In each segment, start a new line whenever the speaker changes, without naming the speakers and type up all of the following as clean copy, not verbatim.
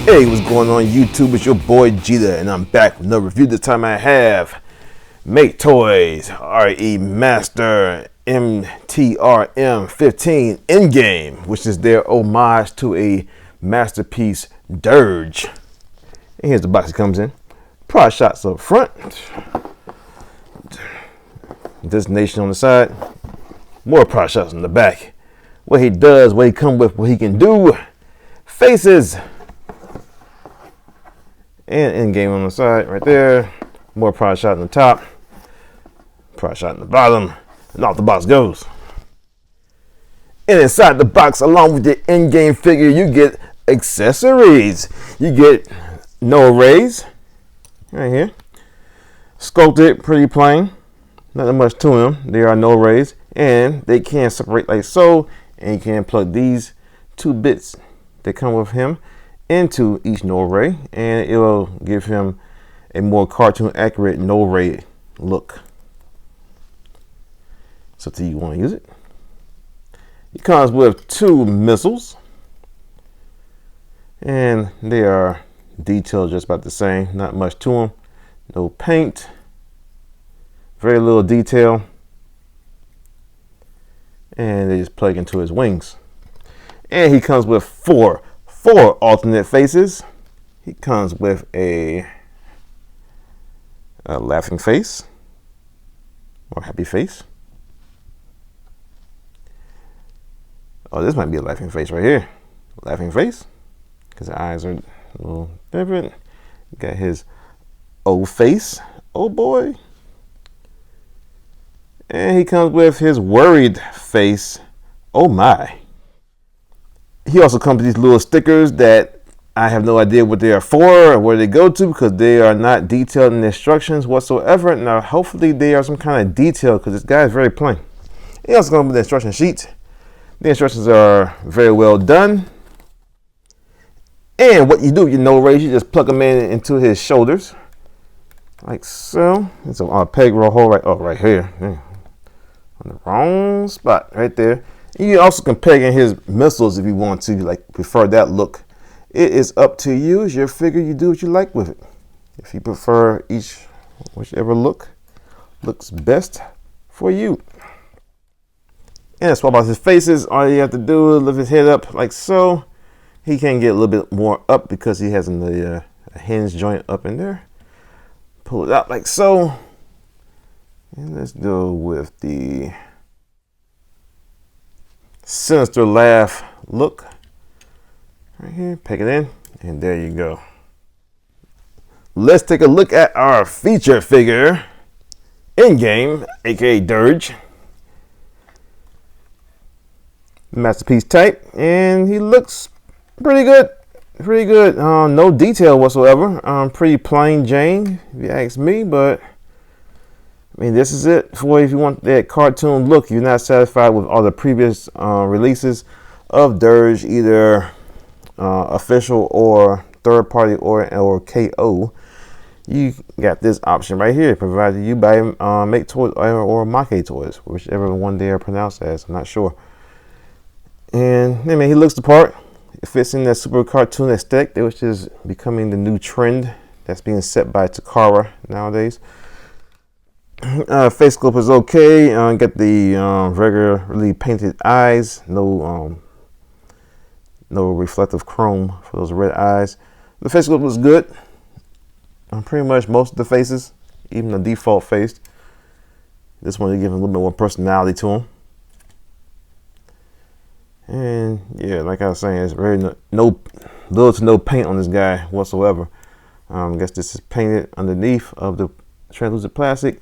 Hey, what's going on YouTube? It's your boy Jeter, and I'm back with another review. This time I have Maketoys RE Master MTRM-15 Endgame, which is their homage to a masterpiece Dirge. And here's the box it comes in. Price shots up front. Destination on the side. More price shots on the back. What he does, what he comes with, what he can do. Faces. And Endgame on the side right there. More prize shot on the top. Prize shot on the bottom. And off the box goes. And inside the box, along with the Endgame figure, you get accessories. You get no arrays. Right here. Sculpted, pretty plain. Nothing much to them. There are no arrays. And they can separate like so. And you can plug these two bits that come with him into each no array, and it will give him a more cartoon accurate no array look. So do you want to use it? It comes with two missiles, and they are detailed just about the same. Not much to them. No paint, very little detail, and they just plug into his wings. And he comes with four alternate faces. He comes with a laughing face or happy face. Oh, this might be a laughing face right here. Laughing face, because the eyes are a little different. Got his old face, oh boy. And he comes with his worried face, oh my. He also comes with these little stickers that I have no idea what they are for or where they go to, because they are not detailed in the instructions whatsoever. Now, hopefully they are some kind of detail, because this guy is very plain. He also comes with the instruction sheet. The instructions are very well done. And what you do with your no arrays, you just plug them into his shoulders, like so. It's a peg roll hole right here. On the wrong spot, right there. You also can peg in his missiles if you want to, like prefer that look. It is up to you. It's your figure. You do what you like with it. If you prefer whichever look looks best for you. And swap out his faces. All you have to do is lift his head up like so. He can get a little bit more up because he has a hinge joint up in there. Pull it out like so. And let's go with the sinister laugh look right here. Peg it in, and there you go. Let's take a look at our feature figure, Endgame, aka Dirge, masterpiece type, and he looks pretty good. No detail whatsoever. Pretty plain Jane, if you ask me, but I mean, this is it for if you want that cartoon look. If you're not satisfied with all the previous releases of Dirge, either official or third party or KO, you got this option right here, provided you by Maketoys or Maketoys, whichever one they are pronounced as. I'm not sure. And I mean, he looks the part. It fits in that super cartoon aesthetic, which is becoming the new trend that's being set by Takara nowadays. Face sculpt is okay. Got the regularly painted eyes. No reflective chrome for those red eyes. The face sculpt was good. Pretty much most of the faces, even the default face. This one, to give him a little bit more personality to him. And yeah, like I was saying, it's very little to no paint on this guy whatsoever. I guess this is painted underneath of the translucent plastic.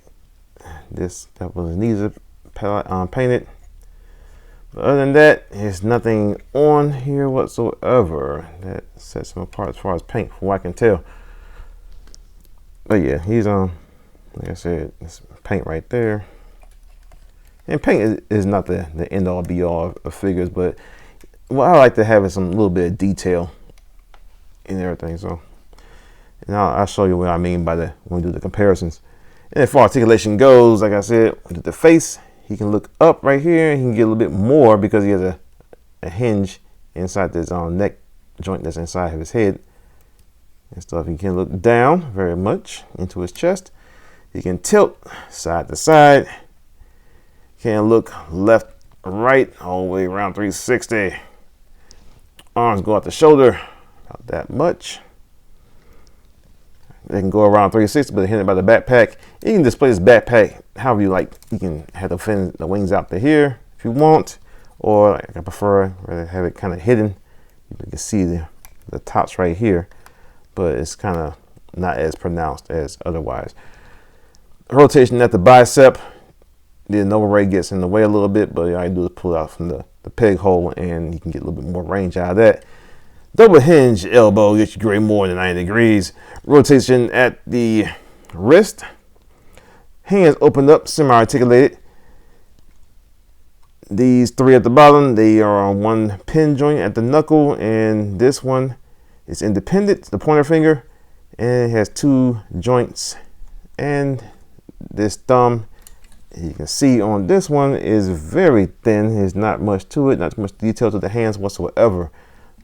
That was needed painted. But other than that, there's nothing on here whatsoever that sets him apart as far as paint, from what I can tell. But yeah, he's like I said, it's paint right there. And paint is not the end all be all of figures, but what I like to have is some little bit of detail in everything. So, and I'll show you what I mean by when we do the comparisons. And as far as articulation goes, like I said, with the face, he can look up right here. He can get a little bit more because he has a hinge inside this neck joint that's inside of his head. and stuff. He can look down very much into his chest. He can tilt side to side. Can look left, right, all the way around 360. Arms go out the shoulder, about that much. They can go around 360, but they're hidden by the backpack. You can display this backpack however you like. You can have the wings out to here if you want, or like I prefer rather have it kind of hidden. You can see the tops right here, but it's kind of not as pronounced as otherwise. Rotation at the bicep. The Nova Ray gets in the way a little bit, but all I do is pull it out from the peg hole, and you can get a little bit more range out of that. Double hinge elbow gets you great more than 90 degrees. Rotation at the wrist. Hands opened up, semi-articulated. These three at the bottom, they are on one pin joint at the knuckle, and this one is independent, the pointer finger, and it has two joints. And this thumb, you can see on this one, is very thin. There's not much to it, not much detail to the hands whatsoever.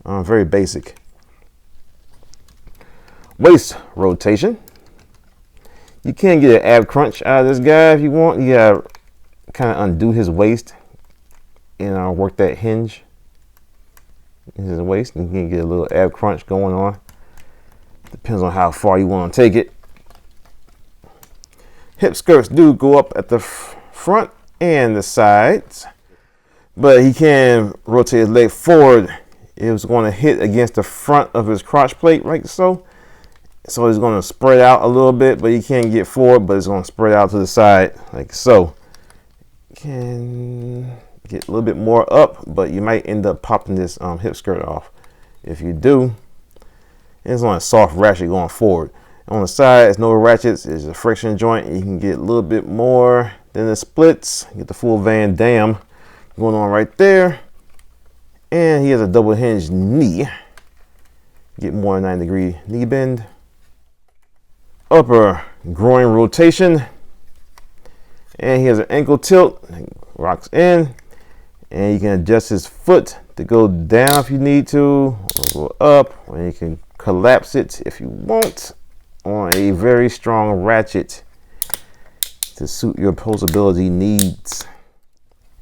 Very basic. Waist rotation. You can get an ab crunch out of this guy if you want. You gotta kind of undo his waist and work that hinge in his waist, and you can get a little ab crunch going on. Depends on how far you want to take it. Hip skirts do go up at the front and the sides, but he can rotate his leg forward. It was going to hit against the front of his crotch plate, like so. So it's going to spread out a little bit, but you can't get forward, but it's going to spread out to the side, like so. You can get a little bit more up, but you might end up popping this hip skirt off. If you do, it's on a soft ratchet going forward. On the side, it's no ratchets. It's a friction joint. You can get a little bit more than the splits. Get the full Van Damme going on right there. And he has a double hinge knee. Get more than 90-degree knee bend. Upper groin rotation. And he has an ankle tilt. Rocks in. And you can adjust his foot to go down if you need to, or go up. Or you can collapse it if you want on a very strong ratchet to suit your posability needs.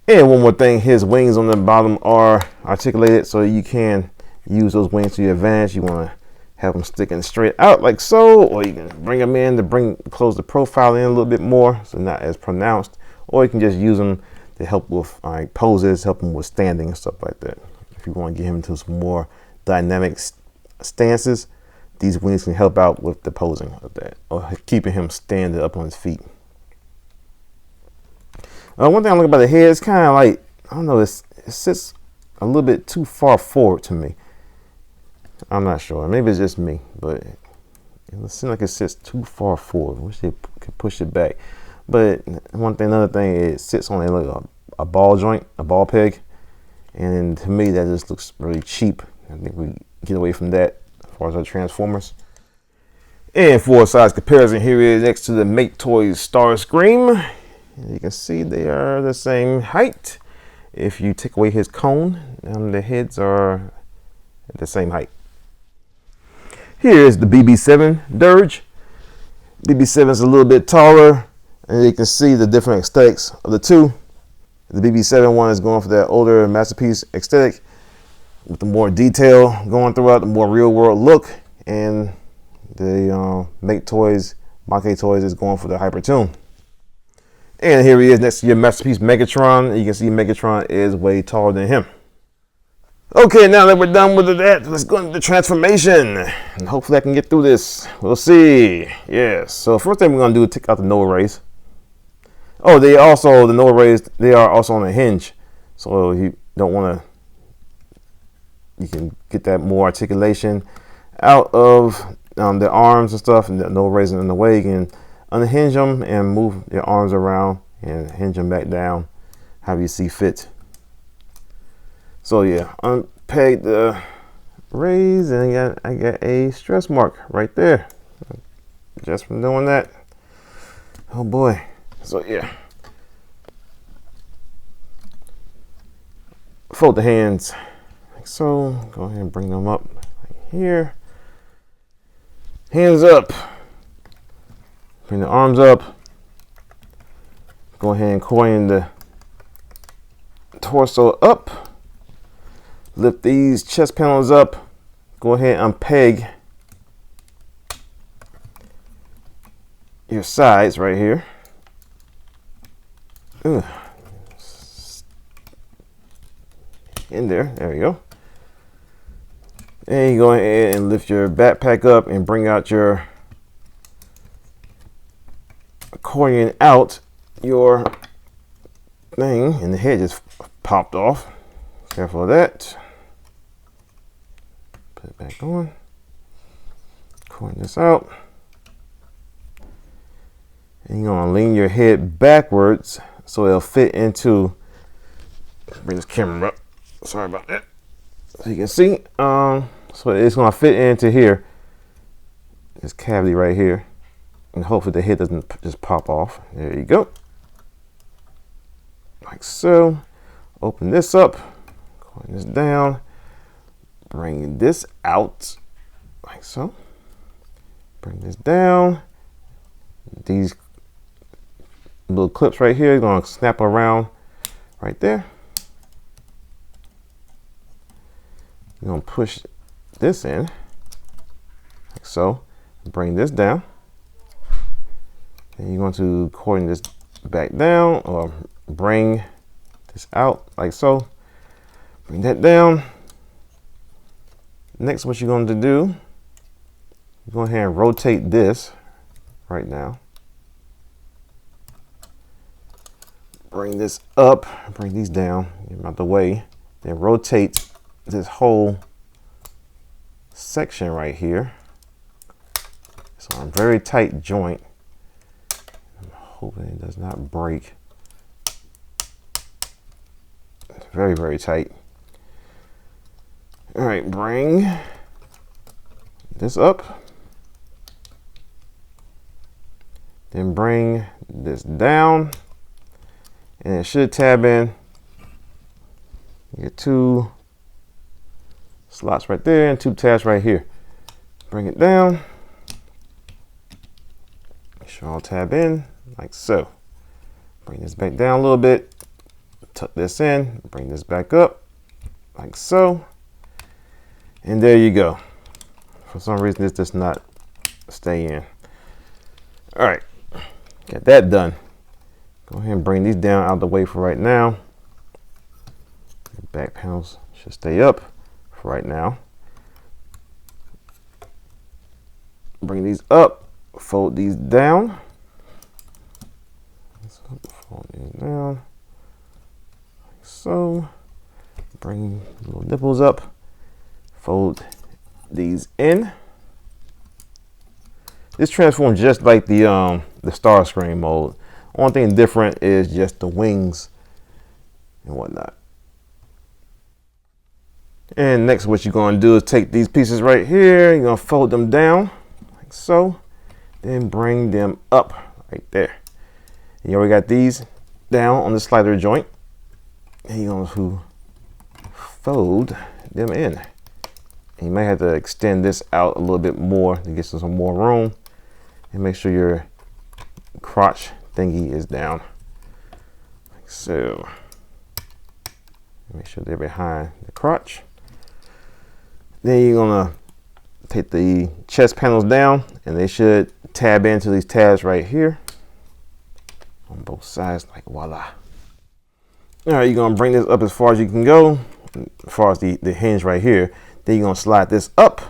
And one more thing, his wings on the bottom are articulated, so you can use those wings to your advantage. You want to have them sticking straight out like so, or you can bring them in to close the profile in a little bit more, so not as pronounced, or you can just use them to help with poses, help him with standing and stuff like that. If you want to get him into some more dynamic stances, these wings can help out with the posing of that, or keeping him standing up on his feet. One thing I look about the head, it's kind of like, I don't know, it sits a little bit too far forward to me. I'm not sure. Maybe it's just me, but it seems like it sits too far forward. I wish they could push it back. But another thing, it sits on a ball joint, a ball peg, and to me that just looks really cheap. I think we get away from that as far as our Transformers. And for a size comparison, here is next to the Maketoys Starscream. You can see they are the same height. If you take away his cone, the heads are at the same height. Here is the BB7 Dirge. BB7 is a little bit taller, and you can see the different aesthetics of the two. The BB7 one is going for that older masterpiece aesthetic with the more detail going throughout, the more real world look, and the Maketoys is going for the hypertune. And here he is next to your masterpiece Megatron. You can see Megatron is way taller than him. Okay, now that we're done with that, let's go into the transformation. And hopefully I can get through this. We'll see. Yes. So first thing we're going to do is take out the Nova Rays. Oh, the Nova Rays, they are also on a hinge. So you don't want to, you can get that more articulation out of the arms and stuff, and the Nova Rays in the way. You can unhinge them and move your arms around and hinge them back down however you see fit. So yeah, unpeg the rays, and I got a stress mark right there just from doing that. Oh boy. So yeah, fold the hands like so. Go ahead and bring them up right here. Hands up. Bring the arms up. Go ahead and coin the torso up. Lift these chest panels up. Go ahead and unpeg your sides right here. Ooh. In there. There you go. And you go ahead and lift your backpack up and bring out your accordion out your thing, and the head just popped off. Careful of that. Put it back on. Accordion this out. And you're gonna lean your head backwards so it'll fit into. Bring this camera up. Sorry about that. So you can see, so it's gonna fit into here, this cavity right here, and hopefully the head doesn't just pop off. There you go, like so. Open this up, going this down, bring this out, like so. Bring this down. These little clips right here are gonna snap around right there. You're gonna push this in, like so. Bring this down. And you're going to coin this back down, or bring this out, like so. Bring that down. Next, what you're going to do, go ahead and rotate this right now. Bring this up, bring these down, get them out the way. Then rotate this whole section right here. It's on a very tight joint. I'm hoping it does not break. It's very, very tight. All right, bring this up. Then bring this down. And it should tab in. You get two slots right there and two tabs right here. Bring it down. Make sure I'll tab in like so. Bring this back down a little bit. Tuck this in. Bring this back up like so. And there you go. For some reason, this does not stay in. All right, got that done. Go ahead and bring these down out of the way for right now. The back panels should stay up for right now. Bring these up, fold these down. Fold these down, like so. Bring the little nipples up, fold these in. This transforms just like the Starscream mode. Only thing different is just the wings and whatnot. And next, what you're going to do is take these pieces right here. You're going to fold them down like so. Then bring them up right there. You already got these down on the slider joint. And you're going to fold them in. And you might have to extend this out a little bit more to get some more room. And make sure your crotch thingy is down like so. Make sure they're behind the crotch. Then you're gonna take the chest panels down, and they should tab into these tabs right here on both sides, like voila. All right, you're gonna bring this up as far as you can go, as far as the hinge right here. Then you're gonna slide this up,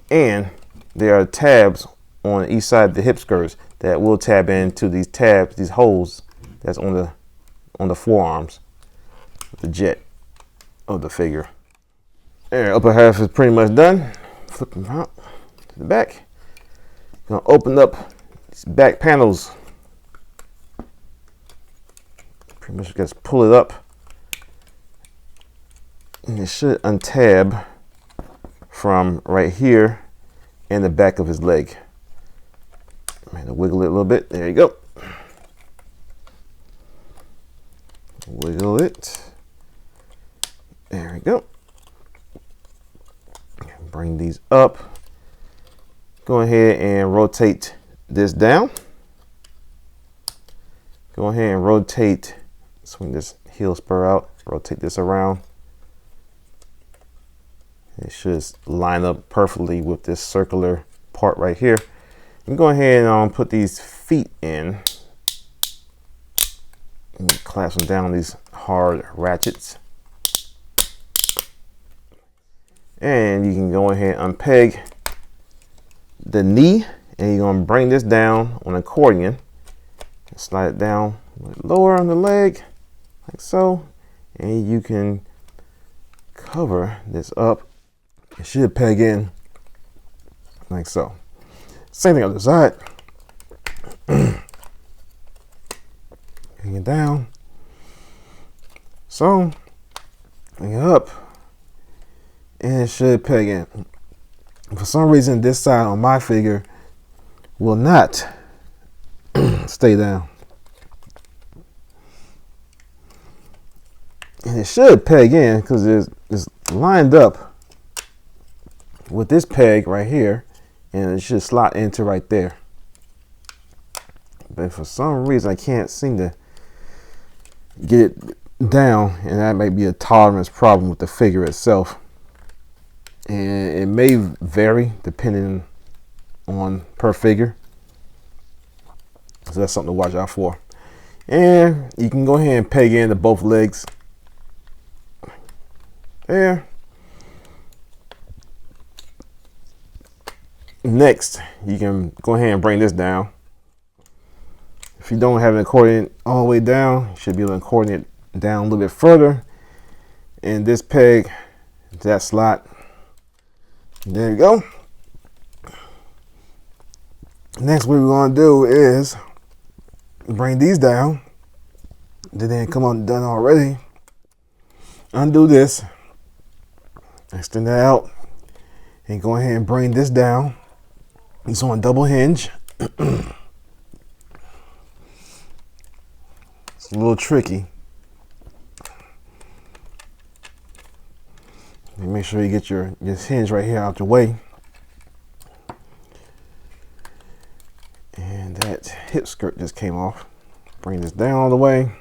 and there are tabs on each side of the hip skirts that will tab into these tabs, these holes that's on the forearms, the jet of the figure. There, upper half is pretty much done. Flip them out to the back. Gonna open up these back panels. Pretty much just pull it up, and it should untab from right here in the back of his leg. I'm going to wiggle it a little bit. There you go. Wiggle it. There we go. Bring these up. go ahead and rotate this down. Go ahead and rotate, swing this heel spur out, rotate this around. It should line up perfectly with this circular part right here. And go ahead and put these feet in. And clasp them down these hard ratchets. And you can go ahead and unpeg the knee, and you're going to bring this down on accordion. Slide it down lower on the leg, like so. And you can cover this up. It should peg in like so. Same thing on the side. Hang it down. So, hang it up. And it should peg in. For some reason, this side on my figure will not stay down. And it should peg in because it's lined up with this peg right here, and it should slot into right there. But for some reason I can't seem to get it down, and that may be a tolerance problem with the figure itself, and it may vary depending on per figure, so that's something to watch out for. And you can go ahead and peg in to both legs there. Next, you can go ahead and bring this down. If you don't have an accordion all the way down, you should be able to accordion it down a little bit further. And this peg, that slot, there you go. Next, what we're going to do is bring these down. They didn't come on done already. Undo this, extend that out, and go ahead and bring this down. It's on double hinge. It's a little tricky. Make sure you get your hinge right here out the way. And that hip skirt just came off. Bring this down all the way.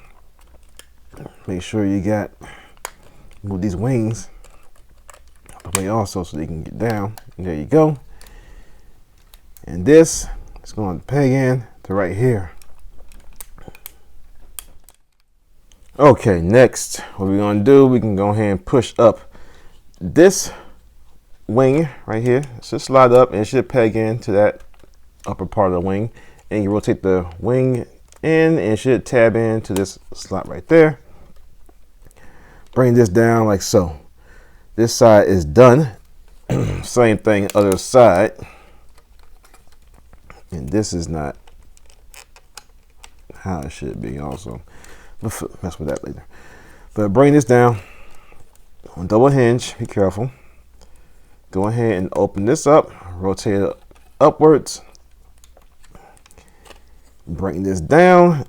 Make sure you got move these wings out the way also so they can get down. And there you go. And this is going to peg in to right here. Okay, next, what we're going to do, we can go ahead and push up this wing right here. It should slide up and it should peg into that upper part of the wing. And you rotate the wing in and it should tab into this slot right there. Bring this down like so. This side is done. Same thing, other side. And this is not how it should be also. We'll mess with that later. But bring this down on double hinge. Be careful. Go ahead and open this up. Rotate it upwards. Bring this down.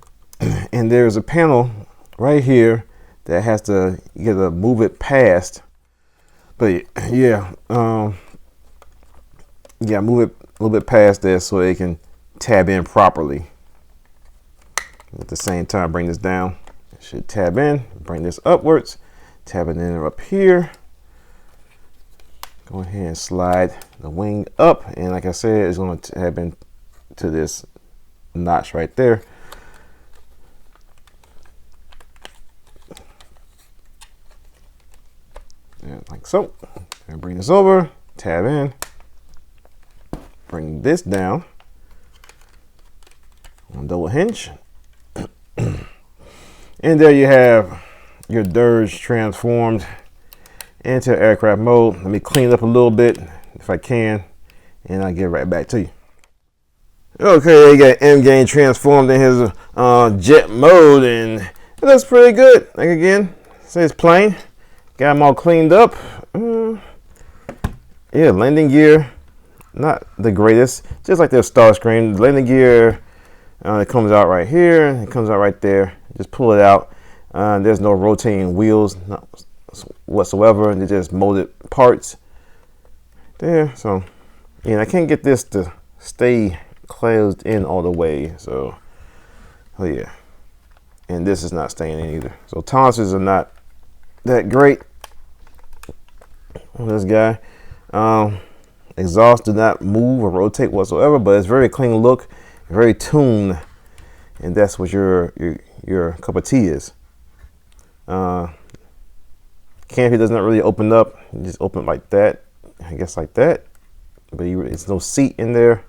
And there's a panel right here that has to, you gotta move it past. But yeah, move it a little bit past there so it can tab in properly. At the same time, bring this down. It should tab in. Bring this upwards. Tab it in up here. Go ahead and slide the wing up, and like I said, it's going to tab in to this notch right there. And like so. And bring this over. Tab in. Bring this down on double hinge. And there you have your Dirge transformed into aircraft mode. Let me clean it up a little bit if I can, and I'll get right back to you. Okay, you got Endgame transformed in his jet mode, and it looks pretty good. Like again, say it's plain. Got them all cleaned up. Yeah, landing gear, not the greatest. Just like their star screen, the landing gear, it comes out right here. It comes out right there. Just pull it out. There's no rotating wheels whatsoever. They're just molded parts there. So And I can't get this to stay closed in all the way. So, oh yeah. And this is not staying in either. So tolerances are not that great on this guy. Exhaust do not move or rotate whatsoever, but it's very clean look, very tuned, and that's what your cup of tea is. Canopy does not really open up. You just open it like that, I guess like that. But it's no seat in there.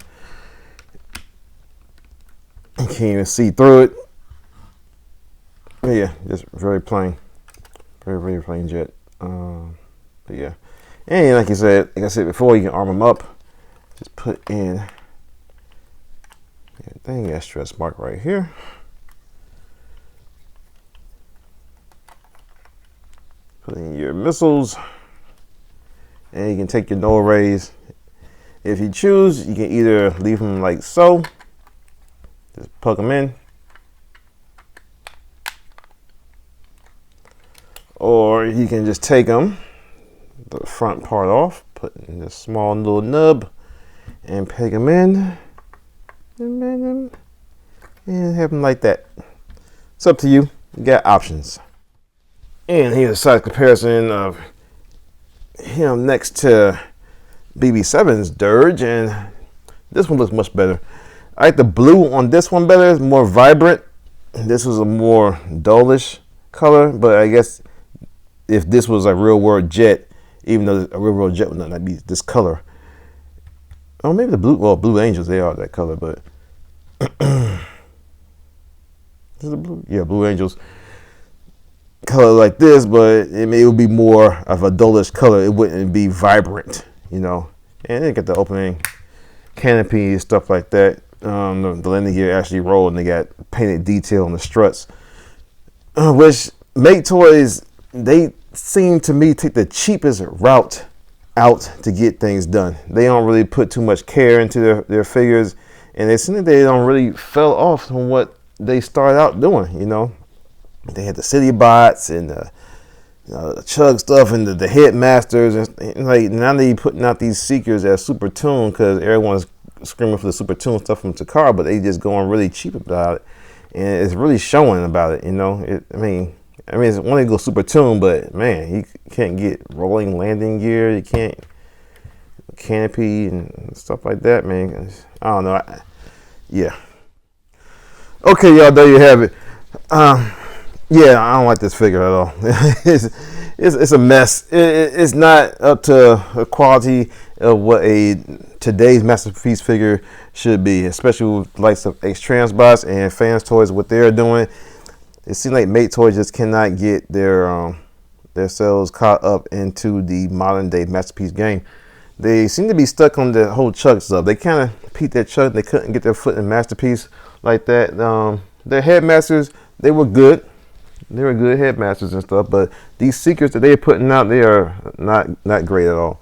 You can't even see through it. But yeah, just very plain, very plain jet. But yeah, and like I said before, you can arm them up. Just put in. Dang, that stress mark right here. Put in your missiles, and you can take your no arrays. If you choose, you can either leave them like so, just plug them in, or you can just take them, the front part off, put in this small little nub, and peg them in, and have them like that. It's up to you. You got options. And here's a size comparison of him next to BB7's Dirge, and this one looks much better. I like the blue on this one better. It's more vibrant. This was a more dullish color, but I guess if this was a real world jet, even though a real world jet would not be this color. Oh, maybe the Blue Angels, they are that color, but is it blue? Yeah, Blue Angels color like this, but it would be more of a dullish color. It wouldn't be vibrant, you know. And they got the opening canopy, stuff like that. The landing gear actually rolled, and they got painted detail on the struts, which Maketoys, they seem to me take the cheapest route out to get things done. They don't really put too much care into their figures, and it seems like they don't really fell off from what they started out doing, you know. They had the city bots and the chug stuff and the headmasters, and like now they putting out these seekers as super tuned because everyone's screaming for the super tuned stuff from Takara, but they just going really cheap about it, and it's really showing about it, you know. I mean it's one to go super tuned, but man, you can't get rolling landing gear, you can't canopy and stuff like that, man. I don't know. Yeah. Okay, y'all, there you have it. Yeah, I don't like this figure at all. It's a mess. It's not up to the quality of what today's masterpiece figure should be, especially with the likes of X-Transbots and Fans Toys, what they're doing. It seems like Maketoys just cannot get their selves caught up into the modern day masterpiece game. They seem to be stuck on the whole chug stuff. They kind of peaked that chug. They couldn't get their foot in masterpiece like that. Their headmasters, they were good. They were good headmasters and stuff, but these secrets that they're putting out, they are not great at all.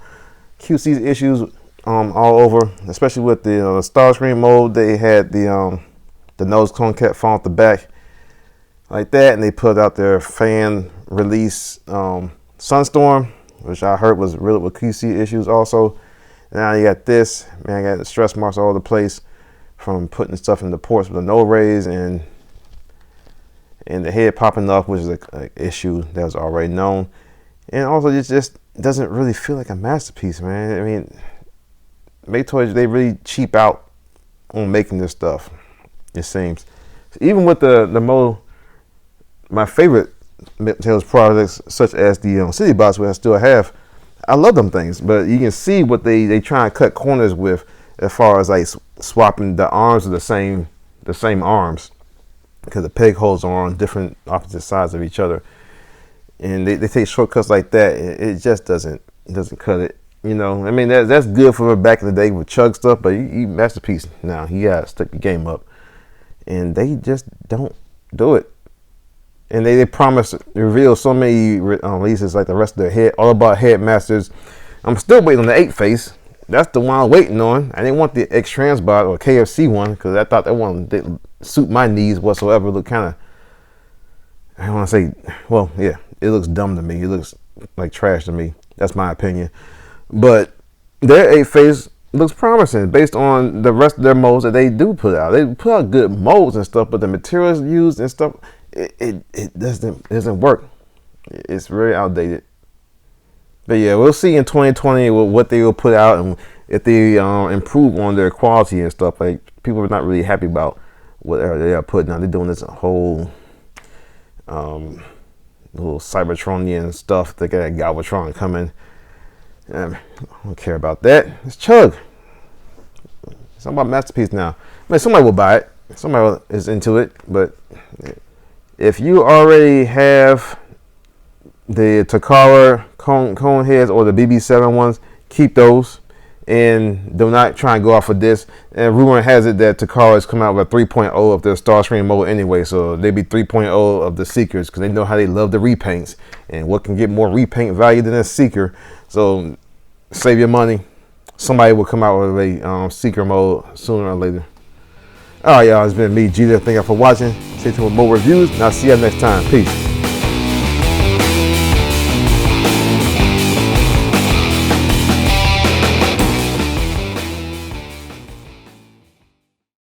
QC's issues all over, especially with the Starscream mode. They had the nose cone kept falling off the back like that, and they put out their fan release Sunstorm, which I heard was riddled with QC issues also. Now you got this, man, I got the stress marks all over the place from putting stuff in the ports with the no rays and the head popping off, which is an issue that was already known. And also it just doesn't really feel like a masterpiece, man. I mean, Maketoys, they really cheap out on making this stuff, it seems. Even with my favorite Maketoys products, such as the City Bots, which I still have, I love them things, but you can see what they try and cut corners with as far as like swapping the arms of the same arms, because the peg holes are on different opposite sides of each other, and they take shortcuts like that. It just doesn't cut it, you know. I mean, that's good for back in the day with chug stuff, but you masterpiece now, you gotta step your game up, and they just don't do it. And they promise to reveal so many releases like the rest of their head, all about headmasters. I'm still waiting on the 8-face. That's the one I'm waiting on. I didn't want the X-Transbot or KFC one because I thought that one didn't suit my needs whatsoever. Look kind of, I don't want to say, well, yeah, it looks dumb to me. It looks like trash to me. That's my opinion. But their 8-face looks promising based on the rest of their molds that they do put out. They put out good molds and stuff, but the materials used and stuff, it doesn't work. It's very outdated. But yeah, we'll see in 2020 what they will put out and if they improve on their quality and stuff. Like, people are not really happy about whatever they are putting out. They're doing this whole little Cybertronian stuff. They got Galvatron coming. I don't care about that. It's Chug. It's all about Masterpiece now. I mean, somebody will buy it. Somebody is into it. But if you already have the Takara cone heads or the BB7 ones, keep those. And do not try and go off of this. And rumor has it that Takara has come out with 3.0 of their Starscream mode anyway. So they be 3.0 of the Seekers, because they know how they love the repaints. And what can get more repaint value than a Seeker. So save your money. Somebody will come out with a Seeker mode sooner or later. All right, y'all. It's been me, Jeter. Thank you for watching. Stay tuned with more reviews. And I'll see you next time. Peace.